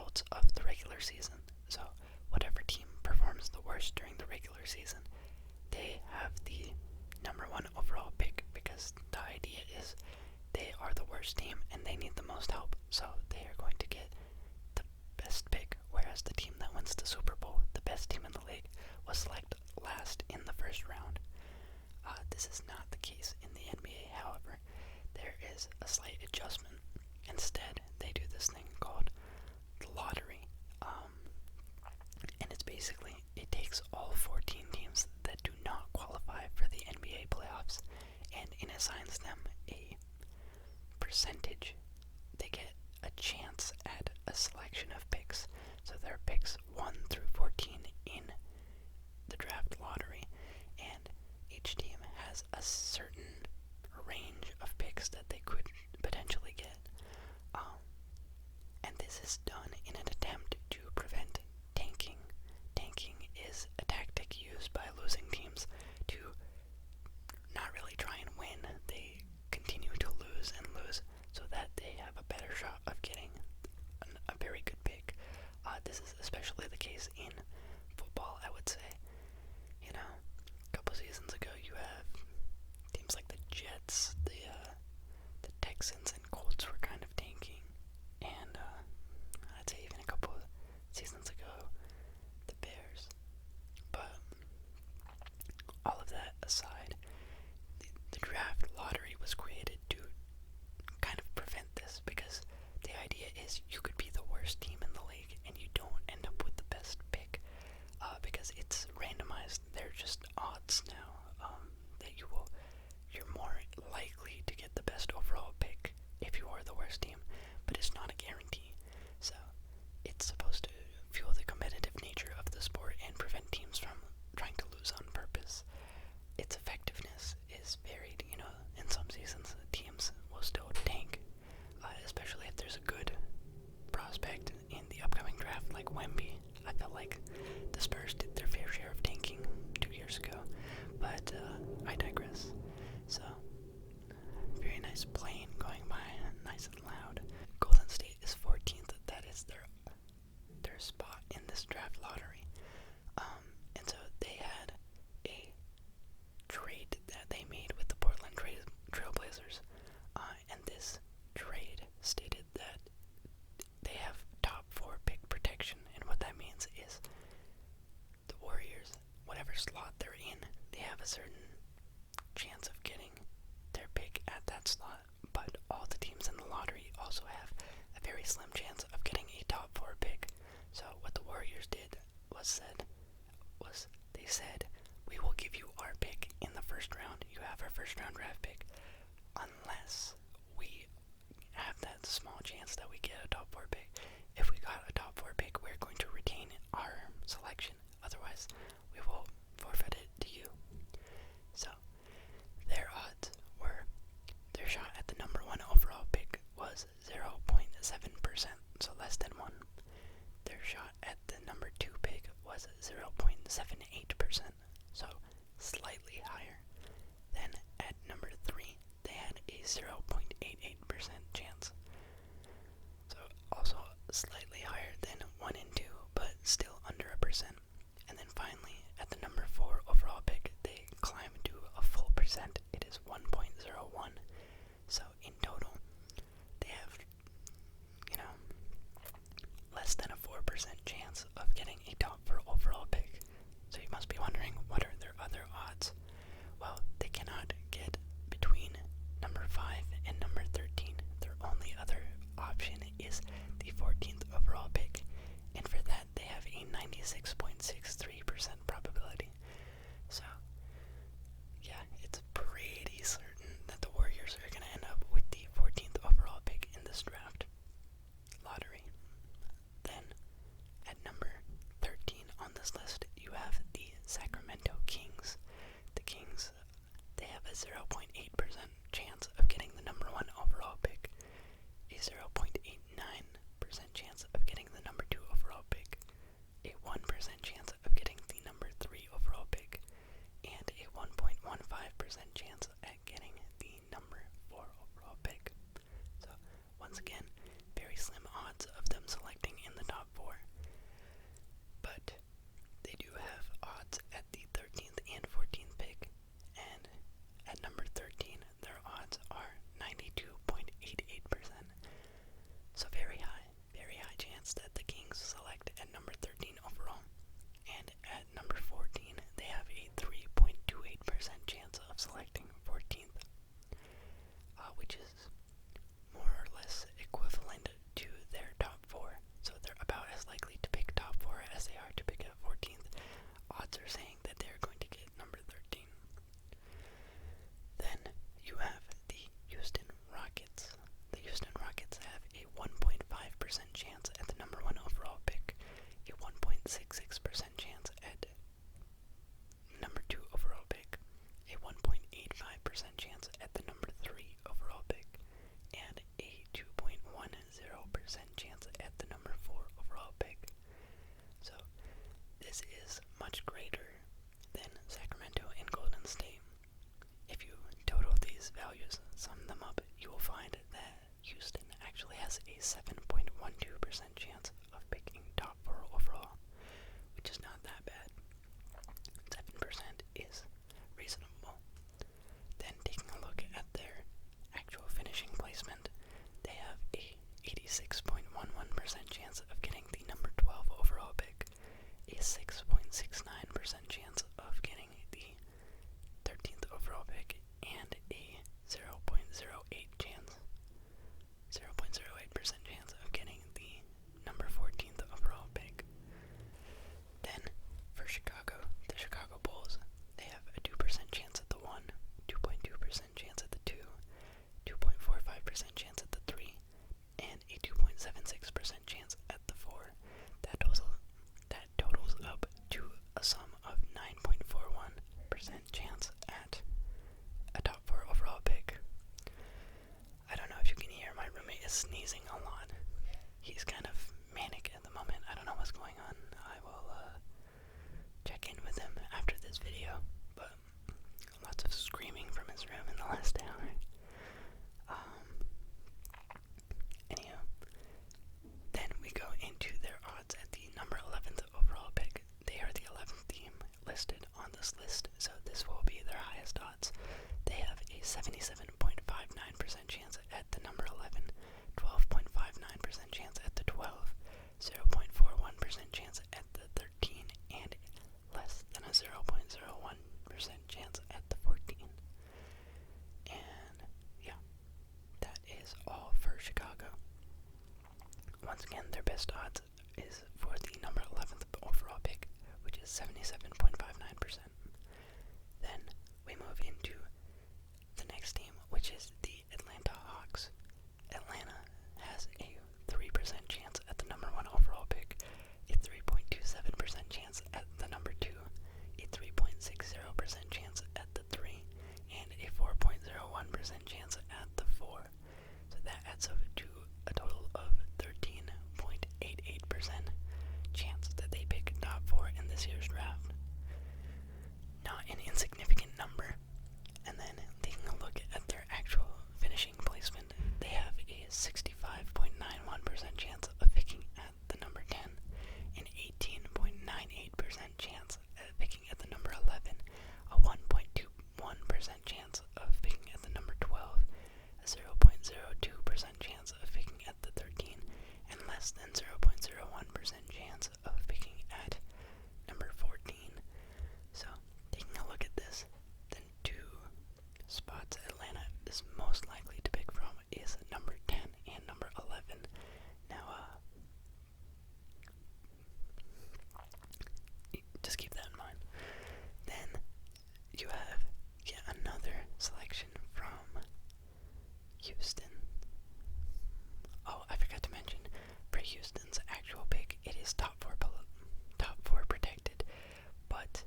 results of the regular season. So whatever team performs the worst during the regular season, they have the number one overall pick, because the idea is they are the worst team and they need the most help, so they are going to get the best pick, whereas the team that wins the Super Bowl, the best team in the league, was selected last in the first round. This is not the case in the NBA, however. There is a slight adjustment. Instead, they do this thing called the lottery. And it's basically, it takes all 14 teams that do not qualify for the NBA playoffs, and it assigns them a percentage. They get a chance at a selection of picks. So there are picks 1 through 14 in the draft lottery, and each team has a certain range of picks that they could potentially get. And this is done in an attempt to prevent tanking. Tanking is a tactic used by losing teams to not really try and win. They continue to lose and lose so that they have a better shot of getting a very good pick. This is especially the case in football, I would say. You know, a couple seasons ago, you have teams like the Jets, the Texans, and Colts were kind of tanking, and I'd say even a couple of seasons ago, the Bears. But all of that aside, the draft lottery was created to kind of prevent this, because the idea is you could be the worst team in the league and you don't end up with the best pick, because it's randomized. They're just odds now, that you're more likely to get the best overall pick if you are the worst team, but it's not a guarantee. So it's supposed to fuel the competitive nature of the sport and prevent teams from trying to lose on purpose. Its effectiveness is varied. You know, in some seasons teams will still tank, especially if there's a good prospect in the upcoming draft like Wemby. I felt like the Spurs did their fair share of tanking 2 years ago, but I digress. So, very nice plane going by, nice and loud. Golden State is 14th. That is their spot in this draft lottery. And so they had a trade that they made with the Portland Trailblazers, and this trade stated that they have top 4 pick protection, and what that means is the Warriors, whatever slot they're in, they have a certain chance of getting their pick at that slot, but all the teams in the lottery also have a very slim chance of getting a top 4 pick. So what the Warriors did was they said, we will give you our pick in the first round. You have our first round draft pick, unless we have that small chance that we get a top 4 pick. If we got a top 4 pick, we're going to retain our selection. Otherwise, we will forfeit it to you. So their odds were, their shot at the number 1 overall pick was 0.7%, so less than 1. Their shot at the number 2 pick was 0.78%, so slightly higher. Then at number 3, they had a 0.88% chance. So also slightly higher than 1 and 2, but still under a percent. And then finally, at the number 4 overall pick, they climbed to a full percent. It is 1.01. So in total, they have, less than a 4% chance of getting a top 4 overall pick. So you must be wondering, what are their other odds? Well, they cannot get between number 5 and number 13. Their only other option is the 14th overall pick, and for that they have a 96.63% probability. So yeah, it's pretty certain that the Warriors are going to end up with the 14th overall pick in this draft lottery. Then at number 13 on this list, you have the Sacramento Kings. The Kings, they have a 0.8% chance of getting the number 1 overall pick, a 0.89% chance of getting the number 2 overall pick, a 1% has a 7.12% chance of picking top 4 overall, which is not that bad. 7% is reasonable. Then taking a look at their actual finishing placement, they have a 86.11% chance of getting the number 12 overall pick, a 6.69% chance of getting the 13th overall pick, and a 0.08% chance of getting the number 14th overall pick. Then, for Chicago, the Chicago Bulls, they have a 2% chance at the 1, 2.2% chance at the 2, 2.45% chance at the 3, and a 2.76% chance at the 4. That totals up to a sum of 9.41% chance at a top 4 overall pick. I don't know if you can hear, my roommate is sneezing a lot. He's kind of manic at the moment. I don't know what's going on. I will check in with him after this video, but lots of screaming from his room in the last hour. Anyhow, then we go into their odds at the number 11th overall pick. They are the 11th team listed on this list, so this will be their highest odds. They have a 77.59% chance at the number 11, 12.59% chance at the 12, 0.41% chance at the 13, and less than a 0.01% chance at the 14. And yeah, that is all for Chicago. Once again, their best odds is for the number 11th overall pick, which is 77.59%. Then we move into the next team, which is the Atlanta Hawks. Atlanta has a 3% chance at the number 1 overall pick, a 3.27% chance at the number 2, a 3.60% chance at the 3, and a 4.01% chance at the 4. So that adds up to a total of 13.88% chance that they pick top 4 in this year's draft. Not an insignificant number. And then taking a look at their actual finishing placement, they have a 65.91% chance of picking at the number 10, an 18.98% chance of picking at the number 11, a 1.21% chance of picking at the number 12, a 0.02% chance of picking at the 13, and less than 0.01% chance of picking at number 14. So, taking a look at this, the 2 spots Atlanta is most likely to pick from is number 10 and number 11. Now, just keep that in mind. Then, you have yet another selection from Houston. Oh, I forgot to mention, for Houston's actual pick, it is top 4 protected, but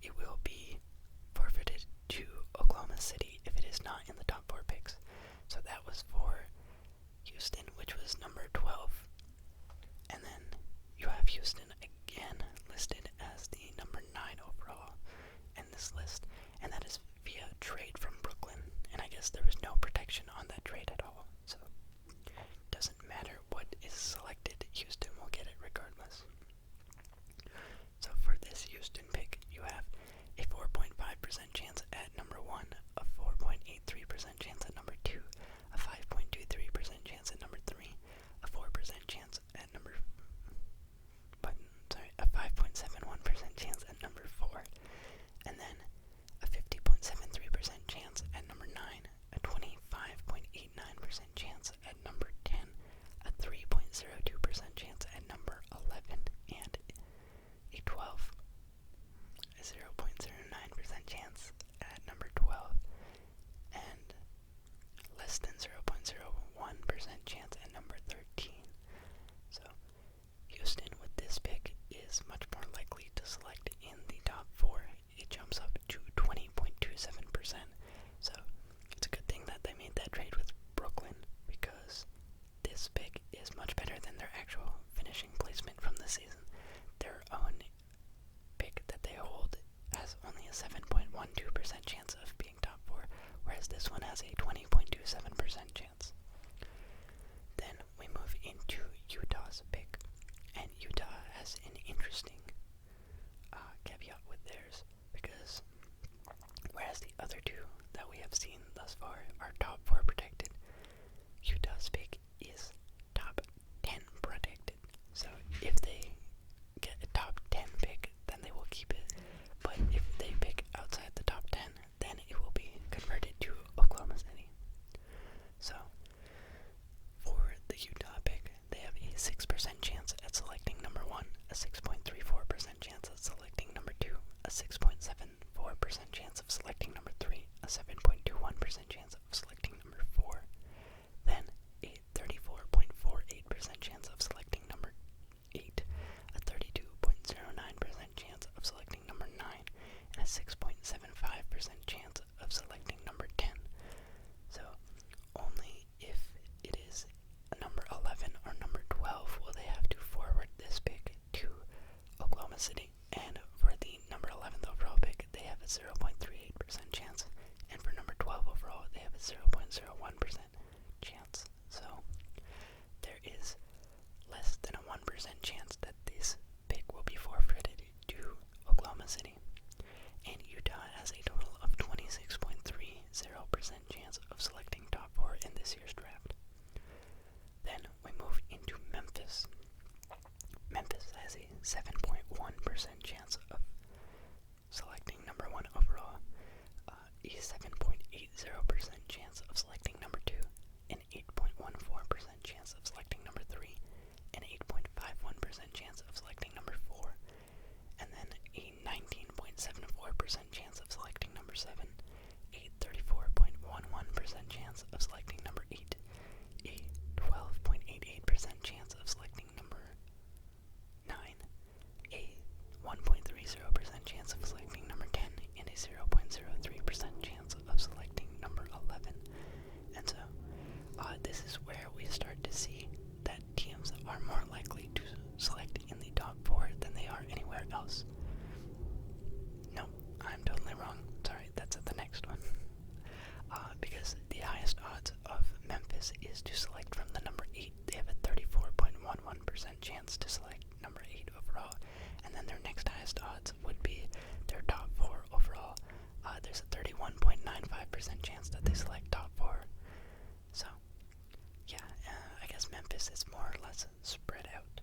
it will be forfeited to Oklahoma City if it is not in the top 4 picks. So that was for Houston, which was number 12. And then you have Houston again listed as the number 9 overall in this list, and that is via trade from Brooklyn. And I guess there was no protection on that trade at all, so doesn't matter what is selected, Houston will get it regardless. So for this Houston pick, you have a 4.5% chance at number 1, a 4.83% chance at number 2, a 5.23% chance at number 3, a 4% chance at number, a 5.71% chance at number 4, and then a 50.73% chance at number 9, a 25.89% chance at number 10, a 3.02% chance at number 11, and a 0.09% chance at number 12, and less than 0.01% chance at number 13. So, Houston with this pick is much more likely to select in the top 4. It jumps up to 20.27%. So, it's a good thing that they made that trade with Brooklyn, because this pick is much better than their actual finishing placement from the season. Their own pick that they hold has only a 7.12% chance of being top 4, whereas this one has a 20.27% chance. Then interesting caveat with theirs, because whereas the other two that we have seen thus far are top 4 protected, Utah's pick is top 10 protected. So if they get a top 10 pick, then they will keep it. But if they pick outside the top 10, then it will be converted to Oklahoma City. So for the Utah pick, they have a 6% chance at selecting number 1, a 6.34% chance at selecting number 2, a 6.74% chance of selecting number 3, a 7.21% chance of selecting number 4, then a 34.48% chance of selecting number 8, a 32.09% chance of selecting number 9, and a 6.75% chance of selecting number 10. So only if it is number 11 or number 12 will they have to forward this pick to Oklahoma City. And for the number 11th overall pick, they have a 0.38% chance, and for number 12 overall, they have a 0.01% chance. So there is less than a 1% chance that this pick will be forfeited to Oklahoma City. And Utah has a total of 26.30% chance of selecting top 4 in this year's draft. Then we move into Memphis. Memphis has a 7.1% chance of selecting number 1 overall, a 7.80% chance of selecting number 2, an 8.14% chance of selecting number 3, an 8.51% chance of selecting number 4, and then a 19.74% chance of selecting number 7, a 34.11% chance of selecting number 8, a 12.88% chance of selecting number 9, a 1.30% chance of selecting number 10, and a 0.03% chance of selecting number 11. And so, this is where we start to see that teams are more likely to select in the top 4 than they are anywhere else. No, I'm totally wrong. Sorry, that's at the next one. Because the highest odds of Memphis is to select from the number 8. They have a 34.11% chance to select number 8 overall. And then their next highest odds would be their top 4 overall. There's a 31.95% chance that they select top 4. So, yeah, I guess Memphis is more or less spread out.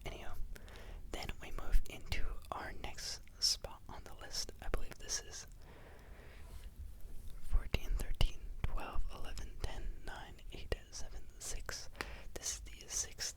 Anyhow, then we move into our next spot on the list. I believe this is 14, 13, 12, 11, 10, 9, 8, 7, 6. This is the 6th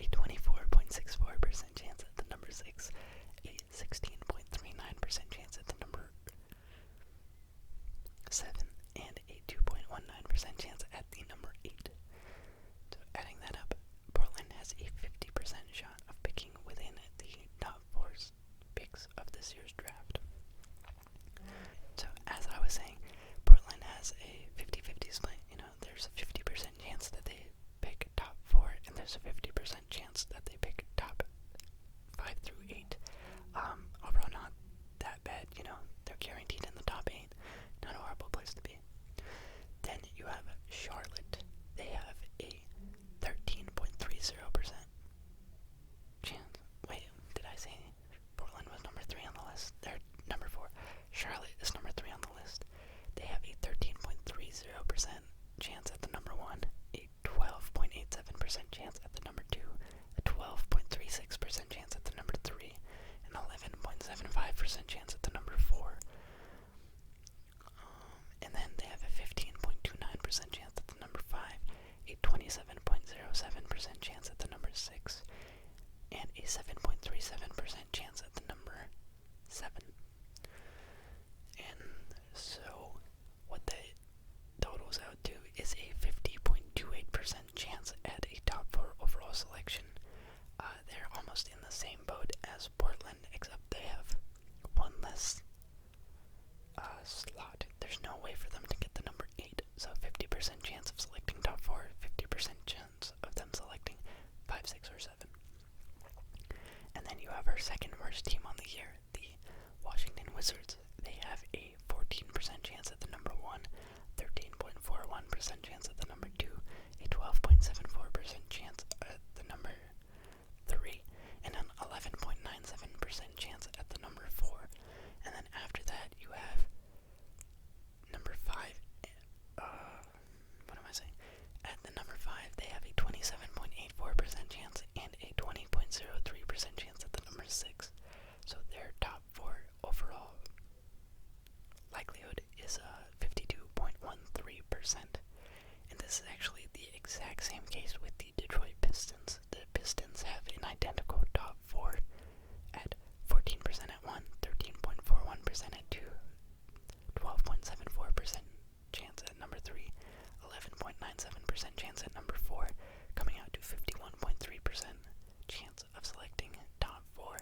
a 24.64% chance at the number 6, a 16.39% chance at the number 7, and a 2.19% chance at the number 8. So adding that up, Portland has a 50% shot of picking within the top 4 picks of this year's draft. So as I was saying, Portland has a 50-50 split. There's a 50% chance that they pick top 4, and there's a 50% chance that they pick top 5 through 8. Overall, not that bad. They're guaranteed in the top 8. Not a horrible place to be. Then you have Charlotte. They have a 13.30% chance. Wait, did I say Portland was number 3 on the list? They're number 4. Charlotte is number 3 on the list. They have a 13.30% chance at the number 1, a 12.87% chance at the number 2, a 12.36% chance at the number 3, an 11.75% chance at the number 4. And then they have a 15.29% chance at the number 5, a 27.07% chance at the number 6, and a 7.37% chance at the number 7. And so what that totals out to is a 50.28% chance at a top 4 overall selection. They're almost in the same boat as Portland, except they have one less slot. There's no way for them to get the number 8, so 50% chance of selecting top 4, 50% chance of them selecting 5, 6, or 7. And then you have our second worst team on the year, the Washington Wizards. They have a 14% chance at the number 1, 13.41% chance at the number 2, a 12.74% chance at the number 3, and an 11.97% chance at the number 4. And then after that, you have number 5. What am I saying? At the number 5, they have a 27.84% chance and a 20.03% chance at the number 6. So their top 4 overall likelihood is 52.13%. And this is actually the exact same case with the Detroit Pistons. The Pistons have an identical top 4 at 14% at 1, 13.41% at 2, 12.74% chance at number 3, 11.97% chance at number 4, coming out to 51.3% chance of selecting top 4.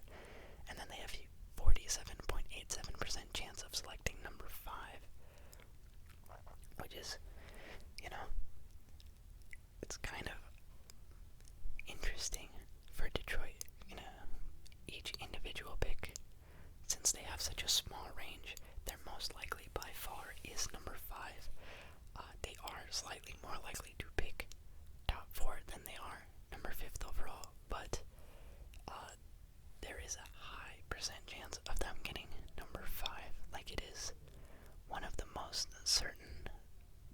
And then they have a 47.87% chance of selecting number 5, which is, it's kind of interesting for Detroit. Each individual pick, since they have such a small range, their most likely by far is number 5. They are slightly more likely to pick top 4 than they are number 5th overall, but there is a high percent chance of them getting number 5. Like, it is one of the most certain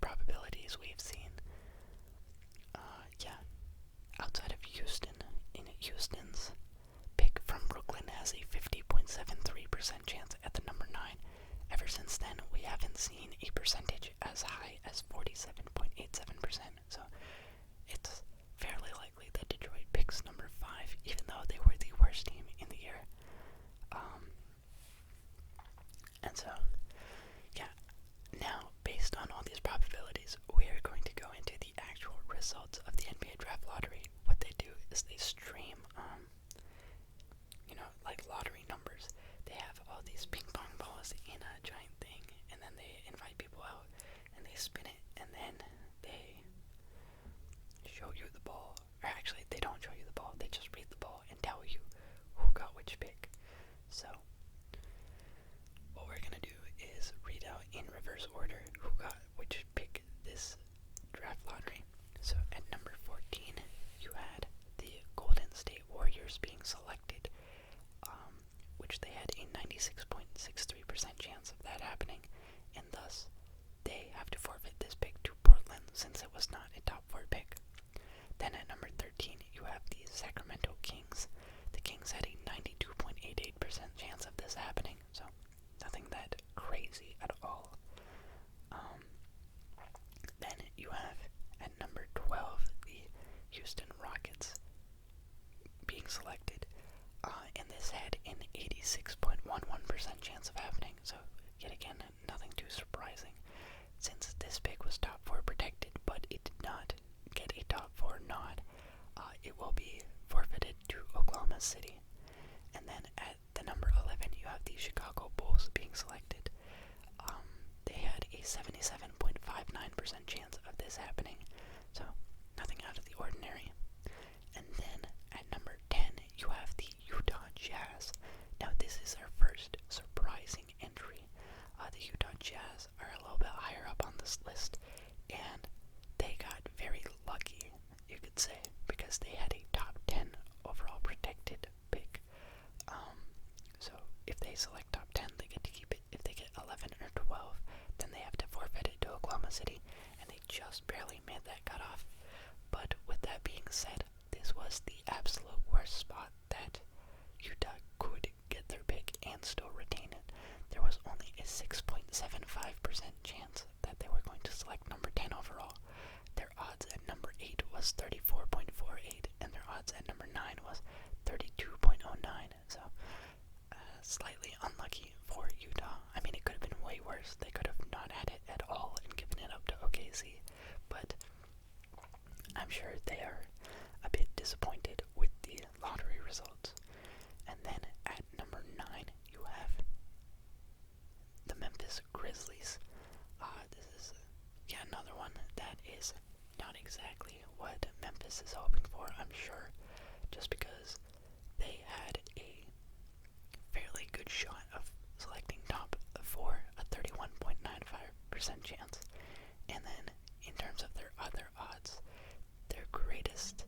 probabilities we've seen. Outside of Houston, in Houston's pick from Brooklyn has a 50.73% chance at the number 9. Ever since then, we haven't seen a percentage as high as 47.87%. So it's fairly likely that Detroit picks number 5, even though they were the worst team in the year. And so, now, based on all these probabilities, we are going to go into the actual results of the NBA Draft Lottery. What they do is they stream, like lottery numbers. They have all these ping pong balls in a giant thing, and then they invite people out, and they spin it, and then they show you the ball. Or actually, they don't show you the ball, they just read the ball and tell you who got which pick. So, what we're gonna do is read out in reverse order who got which pick this draft lottery. So at number 14, you had the Golden State Warriors being selected, which they had a 96.63% chance of that happening, and thus they have to forfeit this pick to Portland since it Houston Rockets being selected, and this had an 86.11% chance of happening, so yet again, nothing too surprising, since this pick was top 4 protected, but it did not get a top 4 nod. It will be forfeited to Oklahoma City. And then at the number 11, you have the Chicago Bulls being selected. They had a 77.59% chance of this happening, so nothing out of the ordinary. And then at number 10, you have the Utah Jazz. Now this is our first surprising entry. The Utah Jazz are a little bit higher up on this list, and they got very lucky, you could say, because they had a top 10 overall protected pick. So if they select top 10, they get to keep it. If they get 11 or 12, then they have to forfeit it to Oklahoma City, and they just barely made that cutoff. But with that being said, this was the absolute worst spot that Utah could get their pick and still retain it. There was only a 6.75% chance that they were going to select number 10 overall. Their odds at number 8 was 34.48, and their odds at number 9 was 32.09. So, slightly unlucky for Utah. I mean, it could have been way worse. They could have not had it at all and given it up to OKC, but I'm sure they are a bit disappointed with the lottery results. And then at number 9, you have the Memphis Grizzlies. This is yet another one that is not exactly what Memphis is hoping for, I'm sure, just because they had a fairly good shot of selecting top 4, a 31.95% chance. And then in terms of their other odds, their greatest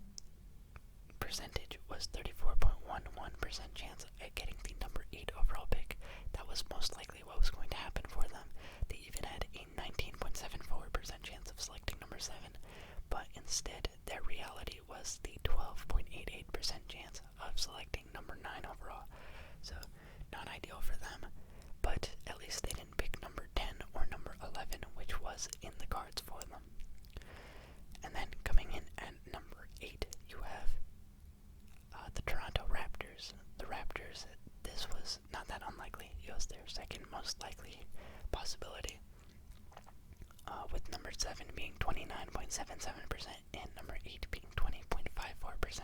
percentage was 34.11% chance at getting the number 8 overall pick. That was most likely what was going to happen for them. They even had a 19.74% chance of selecting number 7, but instead their reality was the 12.88% chance of selecting number 9 overall. So not ideal for them, but at least they didn't pick number 10 or number 11, which was in the cards for them. And then coming in at number 8, you have the Toronto Raptors. The Raptors, this was not that unlikely. It was their second most likely possibility, with number 7 being 29.77% and number 8 being 20.54%.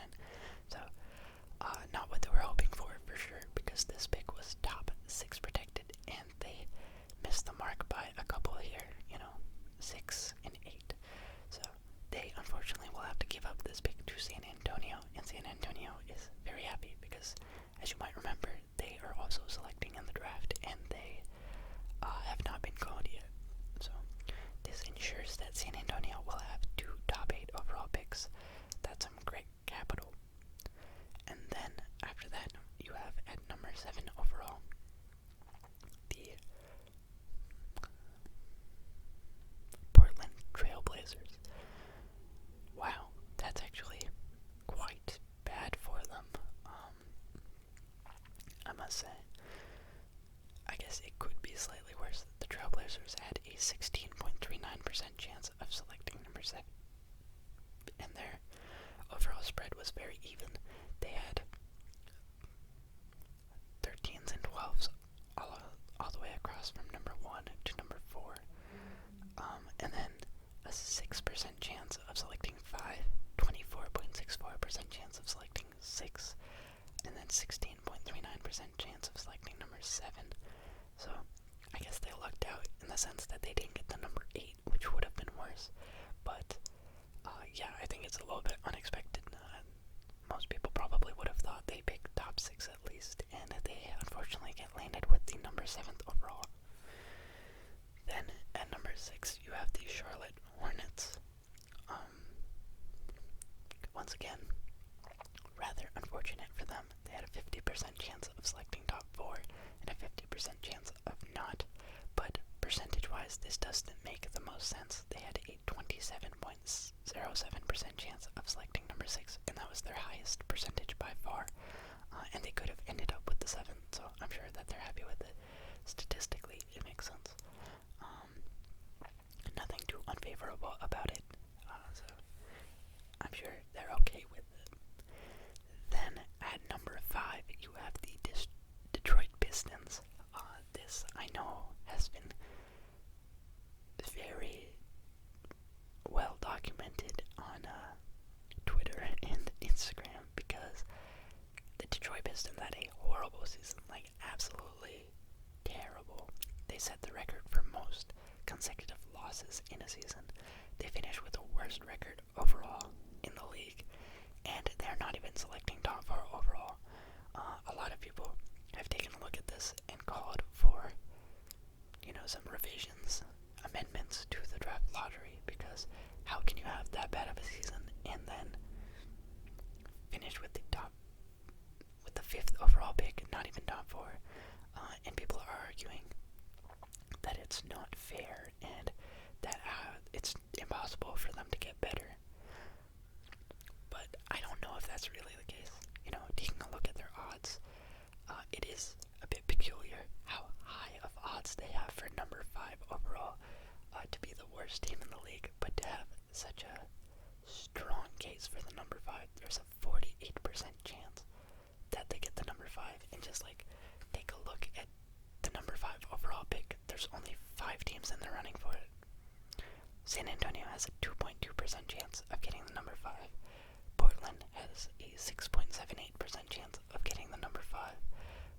So, not what they were hoping for sure, because this pick was top 6 protected, and they missed the mark by a couple here, 6 and 8. So, they unfortunately will have to give up this pick to San Antonio, and San Antonio is very happy because, as you might remember, they are also selecting in the draft, and they have not been called yet. So, this ensures that San Antonio will have 2 top 8 overall picks. That's some great capital. And then, after that, you have at number 7 overall, the Portland Trailblazers. Wow, that's actually quite bad for them, I must say. I guess it could be slightly worse. The Trailblazers had a 16.39% chance of selecting number 7, and their overall spread was very even. They had 13s and 12s all the way across from number 1 to number 4, and then a 6% chance of selecting 5, 24.64% chance of selecting 6, and then 16.39% chance of selecting number 7. So, I guess they lucked out in the sense that they didn't get the number 8, which would have been worse. But, yeah, I think it's a little bit unexpected. Most people probably would have thought they picked top 6 at least, and they unfortunately get landed with the number 7th overall. Then, at number 6, you have the Charlotte Hornets. Once again, rather unfortunate for them. They had a 50% chance of selecting top 4 and a 50% chance of not, but percentage-wise, this doesn't make the most sense. They had a 27.07% chance of selecting number 6, and that was their highest percentage by far, and they could have ended up with the 7th, so I'm sure that they're happy with it. Statistically, it makes sense. Nothing too unfavorable about it, so I'm sure they're okay how can you have that bad of a season and then finish with the 5th overall pick, not even top 4, and people are arguing that it's not fair and that it's impossible for them to get better. But I don't know if that's really the case. Taking a look at their odds, it is a bit peculiar how high of odds they have for number 5 overall to be the worst team in the league, but to have such a strong case for the number 5. There's a 48% chance that they get the number 5, and just take a look at the number 5 overall pick. There's only 5 teams in the running for it. San Antonio has a 2.2% chance of getting the number 5. Portland has a 6.78% chance of getting the number 5.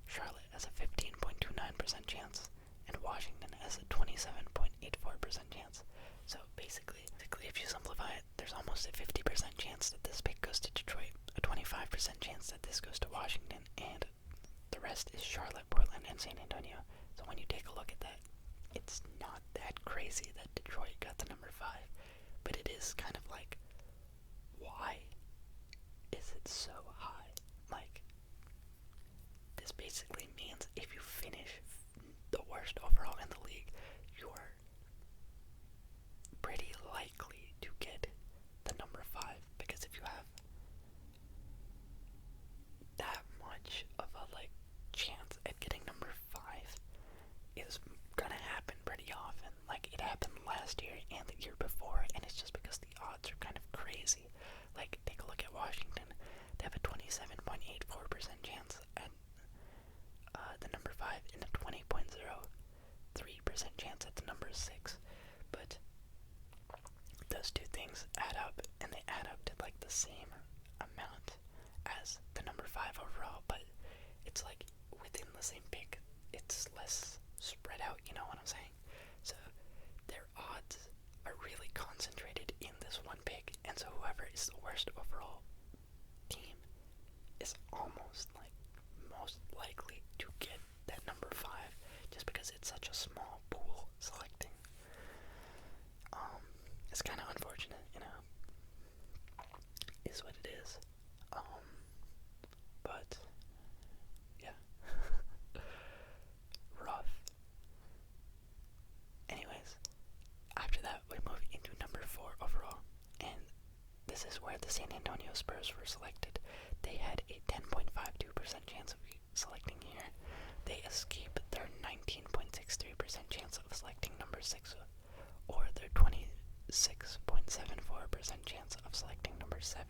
Charlotte has a 15.29% chance, and Washington has a 27.84% chance. So basically, if you simplify it, there's almost a 50% chance that this pick goes to Detroit, a 25% chance that this goes to Washington, and the rest is Charlotte, Portland, and San Antonio. So when you take a look at that, it's not that crazy that Detroit got the number 5, but it is kind of like, why is it so high? This basically means if you finish the worst overall in the league, you're pretty likely to get the number 5, because if you have that much of a chance at getting number 5, is gonna happen pretty often. It happened last year and the year before, and it's just because the odds are kind of crazy. Take a look at Washington. They have a 27.84% chance at the number 5 and a 20.03% chance at the number 6. But those two things add up, and they add up to the same amount as the number 5 overall, but it's within the same pick, it's less spread out, you know what I'm saying? So their odds are really concentrated in this one pick, and so whoever is the worst overall team is almost most likely to get that number 5, just because it's such a small pool selecting. It's kind of unfortunate, is what it is. But yeah, rough. Anyways, after that we move into number 4 overall, and this is where the San Antonio Spurs were selected. They had a 10.52% chance of selecting here. They escape their 19.63% chance of selecting number 6, or their 26.74% chance of selecting number 7.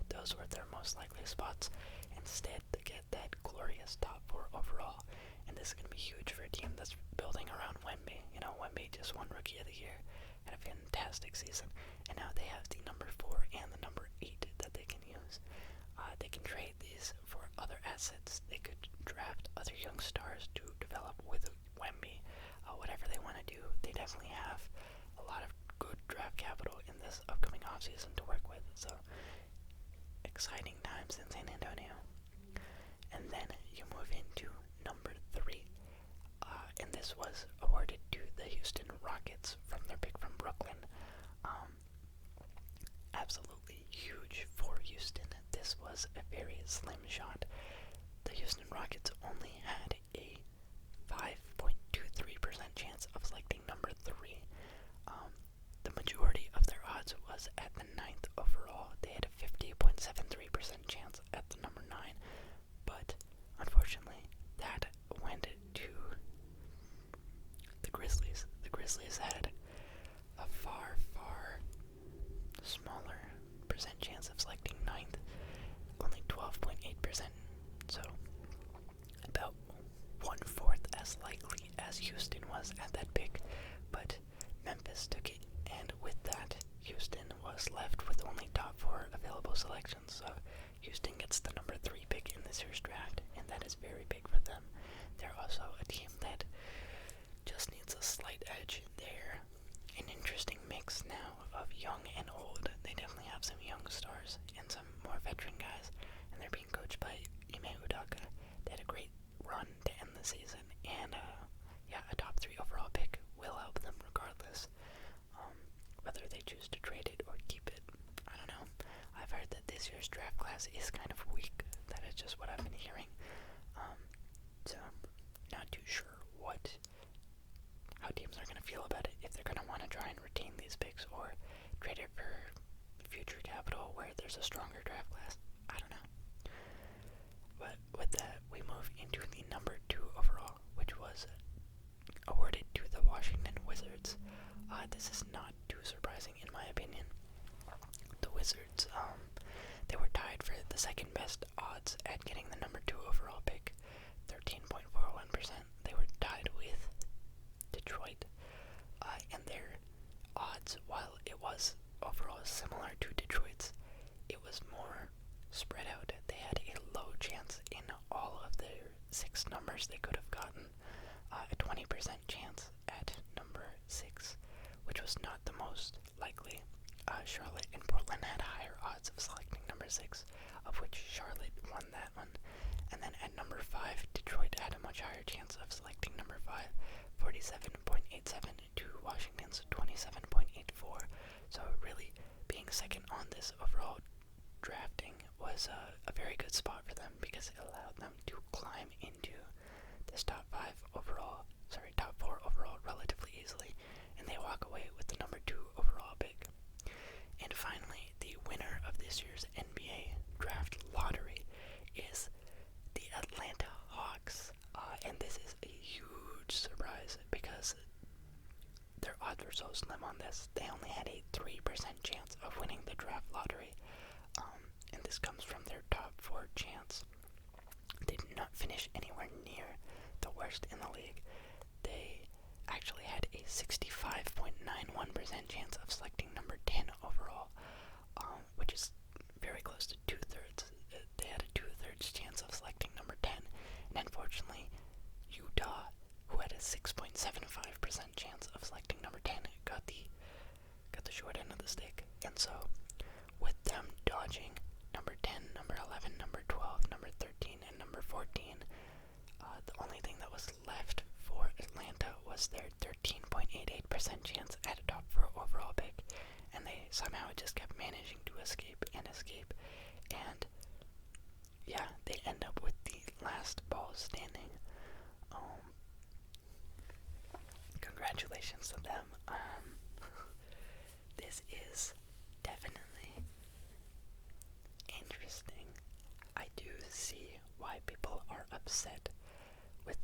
Those were their most likely spots. Instead, they get that glorious top 4 overall, and this is going to be huge for a team that's building around Wemby. Wemby just won Rookie of the Year, had a fantastic season, and now they have the number 4 and the number 8 that they can use. They can trade these for other assets. They could draft other young stars to develop with Wemby. Whatever they want to do, they definitely have a lot of good draft capital in this upcoming offseason to work with. So, exciting times in San Antonio. And then you move into number 3. And this was awarded to the Houston Rockets from their pick from Brooklyn. Absolutely huge for Houston. This was a very slim shot. The Houston Rockets only had a 5.23% chance of selecting number 3. The majority of their odds was at the 9th overall. They had a 50.73% chance at the number 9, but unfortunately that went to the Grizzlies. The Grizzlies had a far, far smaller percent chance of selecting 9th, only 12.8%, so about 1/4 as likely as Houston was at that pick. class is kind of weak. That is just what I've been hearing. So, not too sure how teams are going to feel about it, if they're going to want to try and retain these picks or trade it for future capital where there's a stronger draft class. I don't know. But with that, we move into the number 2 overall, which was awarded to the Washington Wizards. This is not too surprising in my opinion. The Wizards, they were tied for the second best odds at getting the number 2 overall pick, 13.41%. They were tied with Detroit, and their odds, while it was overall similar to Detroit's, it was more spread out. They had a low chance in all of their 6 numbers they could have gotten, a 20% chance at number 6, which was not the most likely. Charlotte and Portland had higher odds of selecting number 6, of which Charlotte won that one. And then at number 5, Detroit had a much higher chance of selecting number 5, 47.87 to Washington's 27.84. So really, being second on this overall drafting was a very good spot for them because it allowed them to climb into this top 4 overall relatively easily, and they walk away with the number 2 overall pick. And finally, the winner of this year's NBA draft lottery is the Atlanta Hawks, and this is a huge surprise because their odds were so slim on this. They only had a 3% chance of winning the draft lottery, and this comes from their top 4 chance. They did not finish anywhere near the worst in the league. They actually had a 65.91% chance of selecting number 10 overall, which is very close to 2/3. They had a 2/3 chance of selecting number 10, and unfortunately, Utah, who had a 6.75% chance of selecting number 10, got the short end of the stick. And so, with them dodging number 10, number 11, number 12, number 13, and number 14, the only thing that was left for Atlanta was their 13.88% chance at a top 4 overall pick, and they somehow just kept managing to escape, and yeah, they end up with the last ball standing. Congratulations to them. This is definitely interesting. I do see why people are upset with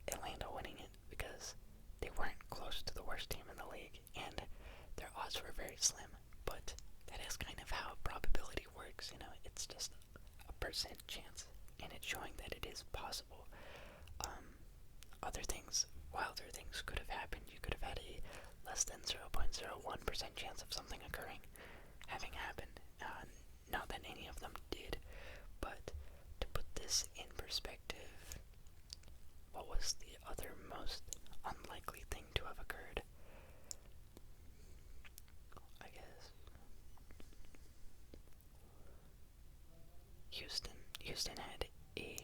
Atlanta winning it, because they weren't close to the worst team in the league, and their odds were very slim, but that is kind of how probability works, it's just a percent chance, and it's showing that it is possible. Wilder things could have happened. You could have had a less than 0.01% chance of something having happened. Not that any of them did, but to put this in perspective, what was the other most unlikely thing to have occurred? I guess Houston had a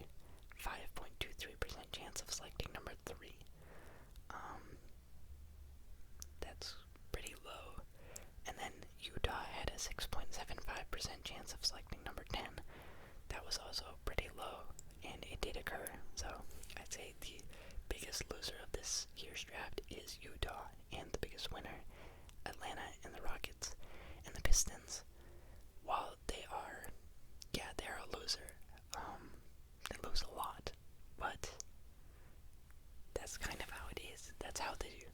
5.23% chance of selecting number 3. That's pretty low. And then Utah had a 6.75% chance of selecting number 10. That was also pretty low, and it did occur. So I'd say the biggest loser of this year's draft is Utah, and the biggest winner, Atlanta and the Rockets. And the Pistons, while they're a loser. They lose a lot, but that's kind of how it is. That's how the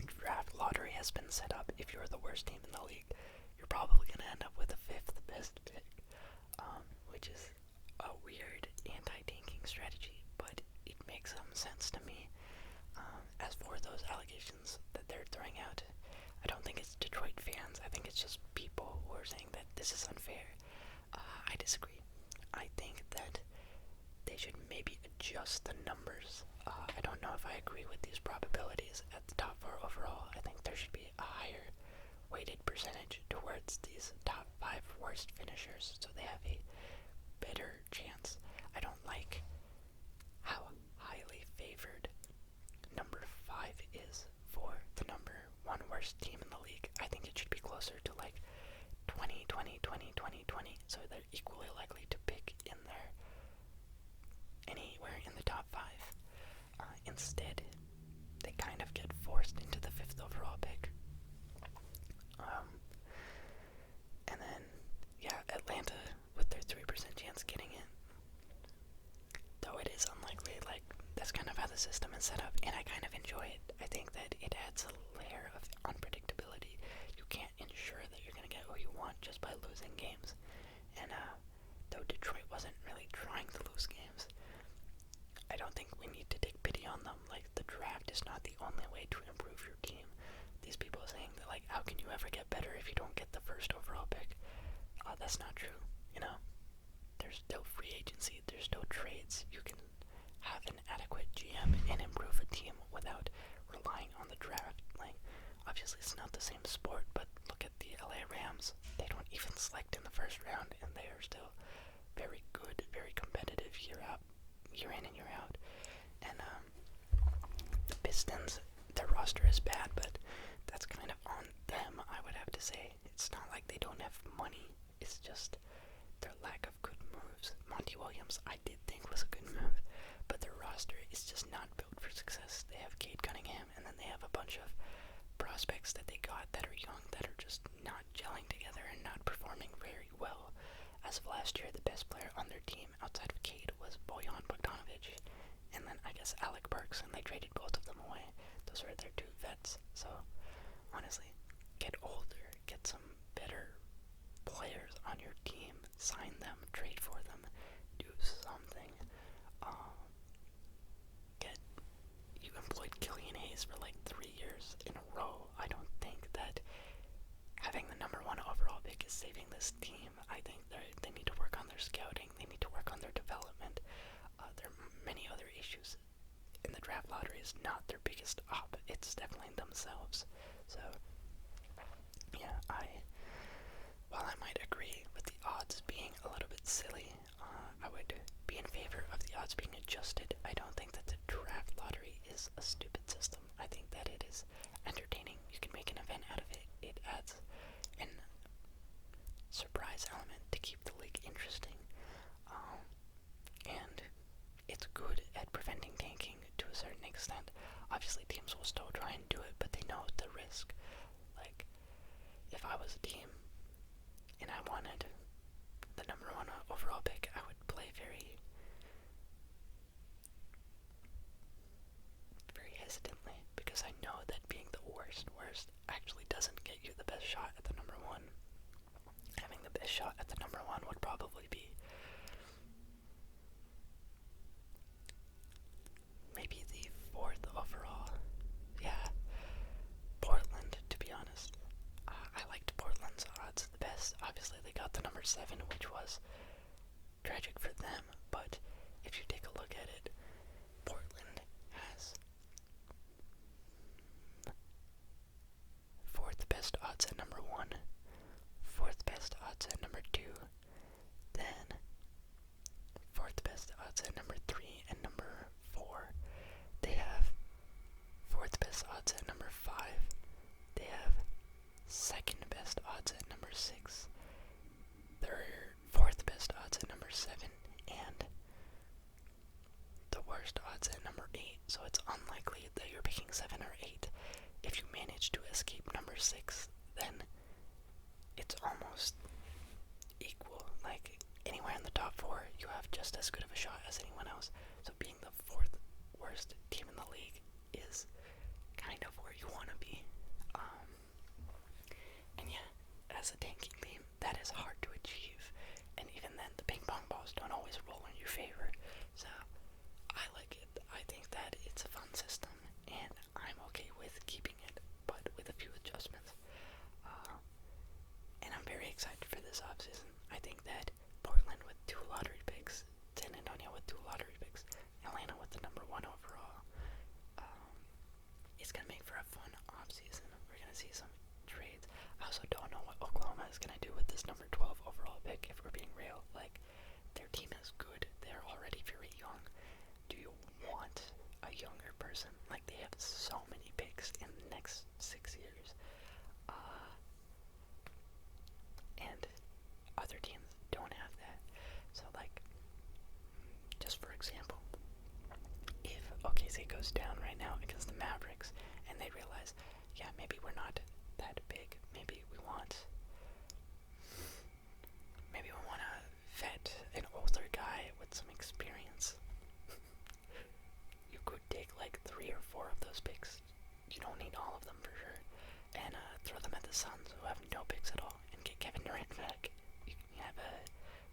draft lottery has been set up. If you're the worst team in the league, you're probably going to end up with the 5th best pick, which is a weird anti-tanking strategy, but it makes some sense to me. As for those allegations that they're throwing out, I don't think it's Detroit fans. I think it's just people who are saying that this is unfair. I disagree. I think that they should maybe adjust the numbers. I don't know if I agree with these probabilities at the top 4 overall. I think there should be a higher weighted percentage towards these top 5 worst finishers, so they have a better chance. I don't like how highly favored number 5 is for the number 1 worst team in the league. I think it should be closer to like 20, 20, 20, 20, 2020, so they're equally likely to pick in there anywhere in the top 5. Instead, they kind of get forced into the 5th overall pick. And then, yeah, Atlanta with their 3% chance getting it. Though it is unlikely, like, that's kind of how the system is set up, and I kind of enjoy it. I think that it adds a layer of unpredictability. You can't ensure that you're going to get who you want just by losing games. And, though Detroit wasn't really trying to lose games, I don't think we need to take pity on them. Like, the draft is not the only way to improve your team. These people are saying that, like, how can you ever get better if you don't get the 1st overall pick? That's not true, you know? There's no free agency, there's no trades. You can have an adequate GM and improve a team without relying on the draft. Like, obviously it's not the same sport, but look at the LA Rams. They don't even select in the 1st round, and they are still very good, very competitive year in and year out. And the Pistons, their roster is bad, but that's kind of on them, I would have to say. It's not like they don't have money, it's just their lack of good moves. Monty Williams, I did think was a good move, but their roster is just not built for success. They have Cade Cunningham, and then they have a bunch of prospects that they got that are young, that are just not gelling together and not performing very well. As of last year, the best player on their team outside of Cade was Bojan Bogdanovic, and then I guess Alec Burks, and they traded both of them away. Those were their 2 vets. So honestly, get older, get some better players on your team, sign them, trade for them, do something. You employed Killian Hayes for like 3 years in a row. I don't think that having the number 1 overall pick is saving this team. I think they need to work on their scouting, they need to work on their development. There are many other issues. In the draft lottery is not their biggest op, it's definitely themselves. So, yeah, while I might agree with the odds being a little bit silly, I would be in favor of the odds being adjusted. I don't think that the draft lottery is a stupid system. I think that it is entertaining. You can make an event out of it. It adds an surprise element to keep the league interesting. And it's good at preventing tanking to a certain extent. Obviously, teams will still try and do it, but they know the risk. Like, if I was a team and I wanted the number 1 overall pick, I would play very, very hesitantly, because I know that being the worst actually doesn't get you the best shot at the number 1. Having the best shot at the number 1 would probably be maybe the 4th overall. Yeah, Portland, to be honest. I liked Portland's odds the best. Obviously, they got the number 7, which was tragic for them, but if you take a look at it, Portland has 4th best odds at number 1, 4th best odds at number 2, then 4th best odds at number 3 and number 4. They have 4th best odds at number 5. They have 2nd best odds at number 6. Their 4th best odds at number 7, and the worst odds at number 8. So it's unlikely that you're picking 7 or 8. If you manage to escape number 6, then it's almost equal. Like, anywhere in the top 4, you have just as good of a shot as anyone else. So being the 4th worst team in the league is kind of where you want to be. And yeah, as a tanking team, that is hard to achieve. And even then, the ping pong balls don't always roll in your favor. So I like it. I think that it's a fun system, and I'm okay with keeping it, but with a few adjustments. And I'm very excited for this offseason. I think that Portland with 2 lottery picks, San Antonio with 2 lottery picks, Atlanta with the number 1 overall, it's going to make for a fun offseason. We're going to see some trades. I also don't know what Oklahoma is going to do with this number 12 overall pick, if we're being real. Like, their team is good. They're already very young. Do you want a younger person? Like, they have so many picks in the next 6 years. And other for example, if OKC goes down right now against the Mavericks and they realize, yeah, maybe we're not that big, maybe we want to vet an older guy with some experience. You could take like 3 or 4 of those picks. You don't need all of them for sure. And throw them at the Suns, who have no picks at all, and get Kevin Durant back. You can have a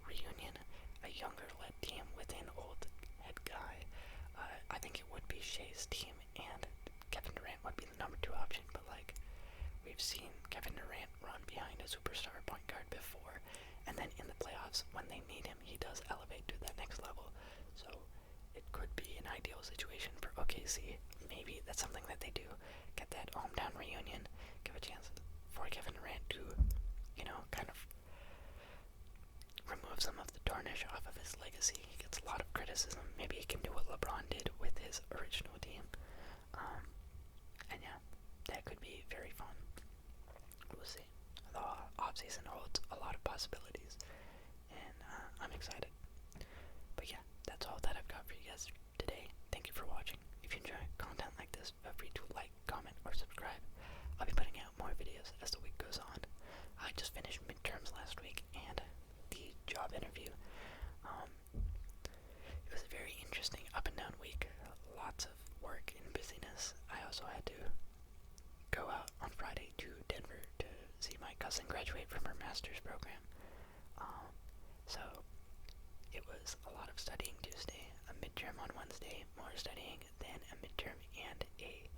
reunion, a younger-led team with an old head guy. I think it would be Shea's team, and Kevin Durant would be the number 2 option, but like, we've seen Kevin Durant run behind a superstar point guard before, and then in the playoffs, when they need him, he does elevate to that next level. So it could be an ideal situation for OKC. Maybe that's something that they do. Get that hometown reunion, give a chance for Kevin Durant to, kind of remove some of the tarnish off of his legacy. He gets a lot of criticism. Maybe he can do what LeBron did with his original team. And yeah, that could be very fun. We'll see. The offseason holds a lot of possibilities, and I'm excited. But yeah, that's all that I've got for you guys today. Thank you for watching. If you enjoy content like this, feel free to like, comment, or subscribe. I'll be putting out more videos as the week goes on. I just finished midterms last week and the job interview. It was a very interesting up and down week. Lots of work and busyness. I also had to go out on Friday to Denver to see my cousin graduate from her master's program. So it was a lot of studying Tuesday, a midterm on Wednesday, more studying, then a midterm and a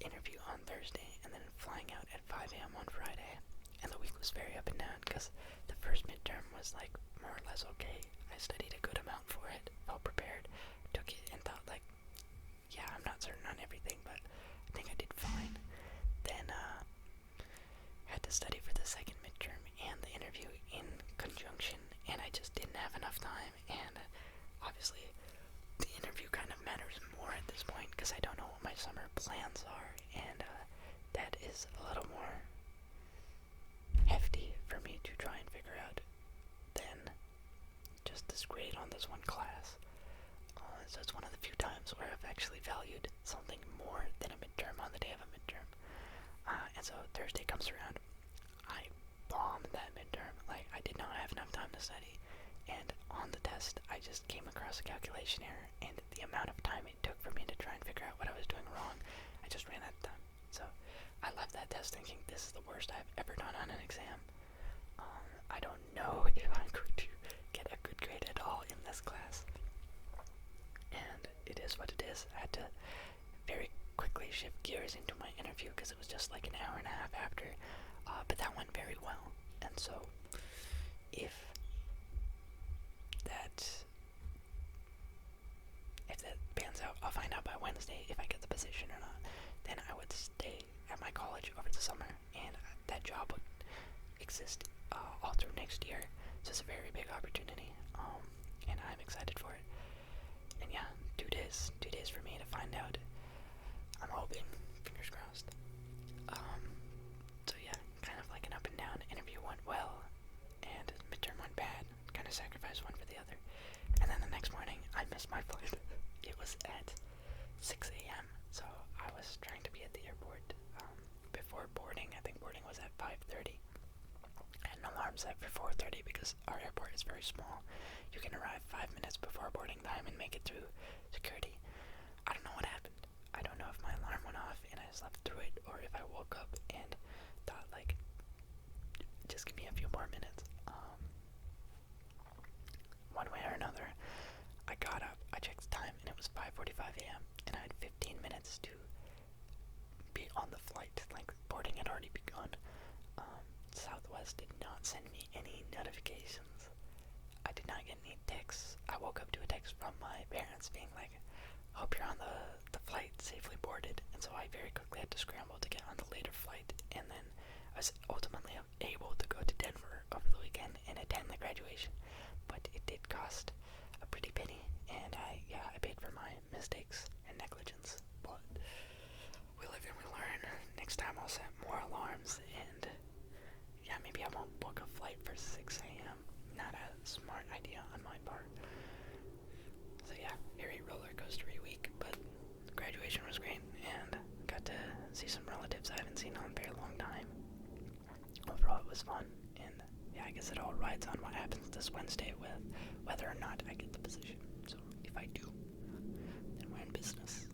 interview on Thursday, and then flying out at 5 a.m. on Friday. And the week was very up and down because the first midterm was like more or less okay. I studied a good amount for it, felt prepared, took it and thought like, yeah, I'm not certain on everything, but I think I did fine. Then had to study for the second midterm and the interview in conjunction, and I just didn't have enough time. And obviously the interview kind of matters more at this point because I don't know what my summer plans are, and that is a little more hefty for me to try and figure out than just this grade on this one class. So it's one of the few times where I've actually valued something more than a midterm on the day of a midterm. And so Thursday comes around, I bombed that midterm. Like, I did not have enough time to study, and on the test I just came across a calculation error, and the amount of time it took for me to try and figure out what I was doing wrong, I just ran out of time. So I left that test thinking this is the worst I've ever done on an exam. I don't know if I'm going to get a good grade at all in this class, and it is what it is. I had to very quickly shift gears into my interview because it was just like an hour and a half after, but that went very well. And so if that pans out, I'll find out by Wednesday if I get the position or not. Then I would stay at my college over the summer, and that job would exist all through next year. So it's a very big opportunity, and I'm excited for it. And yeah, 2 days for me to find out. I'm hoping, fingers crossed. So yeah, kind of like an up and down. Interview went well, and midterm went bad. Kind of sacrificed one for the other. And then the next morning, I missed my flight. It was at 6 a.m., so I was trying to be at the airport before boarding. I think boarding was at 5:30. I had an alarm set for 4:30 because our airport is very small. You can arrive 5 minutes before boarding time and make it through security. I don't know what happened. I don't know if my alarm went off and I slept through it, or if I woke up and thought like, just give me a few more minutes. One way or another, I got up, I checked the time, and it was 5:45 a.m. and I had 15 minutes to be on the flight. Like, boarding had already begun. Southwest did not send me any notifications. I did not get any texts. I woke up to a text from my parents being like, hope you're on the flight safely boarded. And so I very quickly had to scramble to get on the later flight, and then I was ultimately able to go to Denver over the weekend and attend the graduation. But it did cost a pretty penny, and I paid for my mistakes and negligence. But we live and we learn. Next time I'll set more alarms, and yeah, maybe I won't book a flight for 6 a.m. Not a smart idea on my part. yeah, very roller coastery week, but graduation was great, and got to see some relatives I haven't seen in a very long time. Overall, it was fun, and yeah, I guess it all rides on what happens this Wednesday with whether or not I get the position. So if I do, then we're in business.